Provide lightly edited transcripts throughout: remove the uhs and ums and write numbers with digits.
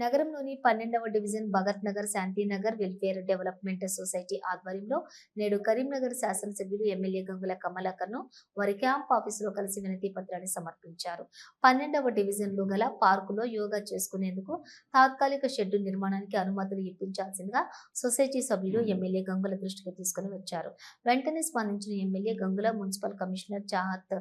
నగరంలోని 12వ division Bhagat Nagar Shantinagar welfare development society ఆధ్వర్యంలో నేడు కరీంనగర్ శాసనసభ్యులు ఎమ్మెల్యే గంగుల కమలాకర్ను వారి క్యాంప్ ఆఫీసులో కలిసి వినతి పత్రాన్ని సమర్పించారు. 12వ డివిజన్లో గల పార్కులో యోగా చేసుకునేందుకు తాత్కాలిక షెడ్డు నిర్మాణానికి అనుమతులు ఇప్పించాల్సిందిగా సొసైటీ సభ్యులు ఎమ్మెల్యే గంగుల దృష్టికి తీసుకుని వచ్చారు. వెంటనే స్పందించిన MLA Gangula municipal commissioner Chahat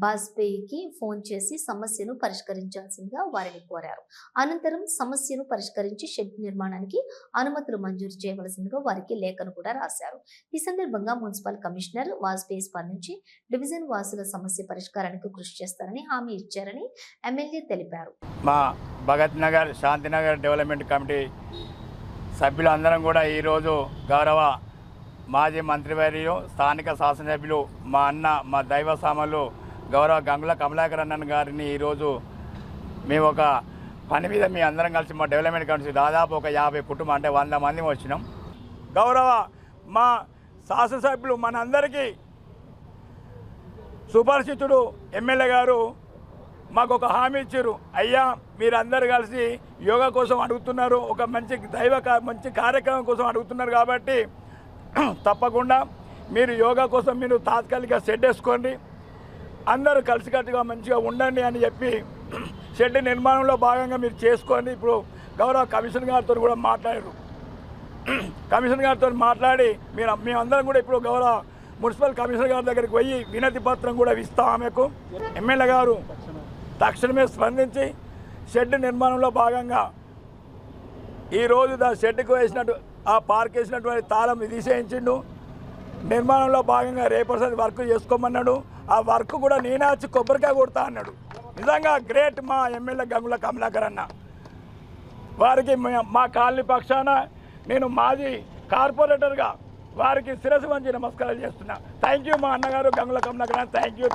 బాజ్పేయికి ఫోన్ చేసి సమస్యను పరిష్కరించాల్సిందిగా వారిని కోరారు. అనంతరం సమస్యను పరిష్కరించి షెడ్ నిర్మాణానికి అనుమతులు మంజూరు చేయవలసిందిగా వారికి లేఖను కూడా రాశారు. ఈ సందర్భంగా మున్సిపల్ కమిషనర్ వాజ్పేయి స్పందించి డివిజన్ వాసుల సమస్య పరిష్కారానికి కృషి చేస్తారని హామీ ఇచ్చారని ఎమ్మెల్యే తెలిపారు. మా భగత్ నగర్ శాంతినగర్ డెవలప్మెంట్ కమిటీ సభ్యులందరం కూడా ఈరోజు గౌరవ మాజీ మంత్రివర్యులు స్థానిక శాసనసభ్యులు మా అన్న మా దైవ సామలు గౌరవ గంగుల కమలాకర్ అన్న గారిని ఈరోజు మేము ఒక పని మీద మీ అందరం కలిసి మా డెవలప్మెంట్ కమిటీ దాదాపు ఒక 50 కుటుంబం అంటే 100 మంది వచ్చినాం. గౌరవ మా శాసనసభ్యులు మనందరికీ సుపరిచితుడు ఎమ్మెల్యే గారు మాకు ఒక హామీ ఇచ్చారు. అయ్యా మీరందరూ కలిసి యోగా కోసం అడుగుతున్నారు, ఒక మంచి కార్యక్రమం కోసం అడుగుతున్నారు కాబట్టి తప్పకుండా మీరు యోగా కోసం మీరు తాత్కాలిక షెడ్ వేసుకోండి, అందరూ కలిసికట్టుగా మంచిగా ఉండండి అని చెప్పి షెడ్ నిర్మాణంలో భాగంగా మీరు చేసుకోండి. ఇప్పుడు గౌరవ కమిషనర్ గారితో కూడా మాట్లాడారు. కమిషనర్ గారితో మాట్లాడి మేమందరం కూడా ఇప్పుడు గౌరవ మున్సిపల్ కమిషనర్ గారి దగ్గరికి పోయి వినతి పత్రం కూడా ఇస్తాం. ఆమెకు ఎమ్మెల్యే గారు తక్షణమే స్పందించి షెడ్ నిర్మాణంలో భాగంగా ఈరోజు షెడ్కి వేసినట్టు ఆ పార్క్ వేసినటువంటి తాళం తీసేయించిండు. నిర్మాణంలో భాగంగా రేపటి వర్క్ చేసుకోమన్నాడు. ఆ వర్క్ కూడా నేనే వచ్చి కొబ్బరికాయ కొడతా అన్నాడు. నిజంగా గ్రేట్ మా ఎమ్మెల్యే గంగుల కమలాకర్ అన్న. వారికి మా కాలనీ పక్షాన నేను మాజీ కార్పొరేటర్గా వారికి శిరస్సు వంచి నమస్కారాలు చేస్తున్నా. థ్యాంక్ యూ మా అన్నగారు గంగుల కమలాకర్ అన్న. Thank you.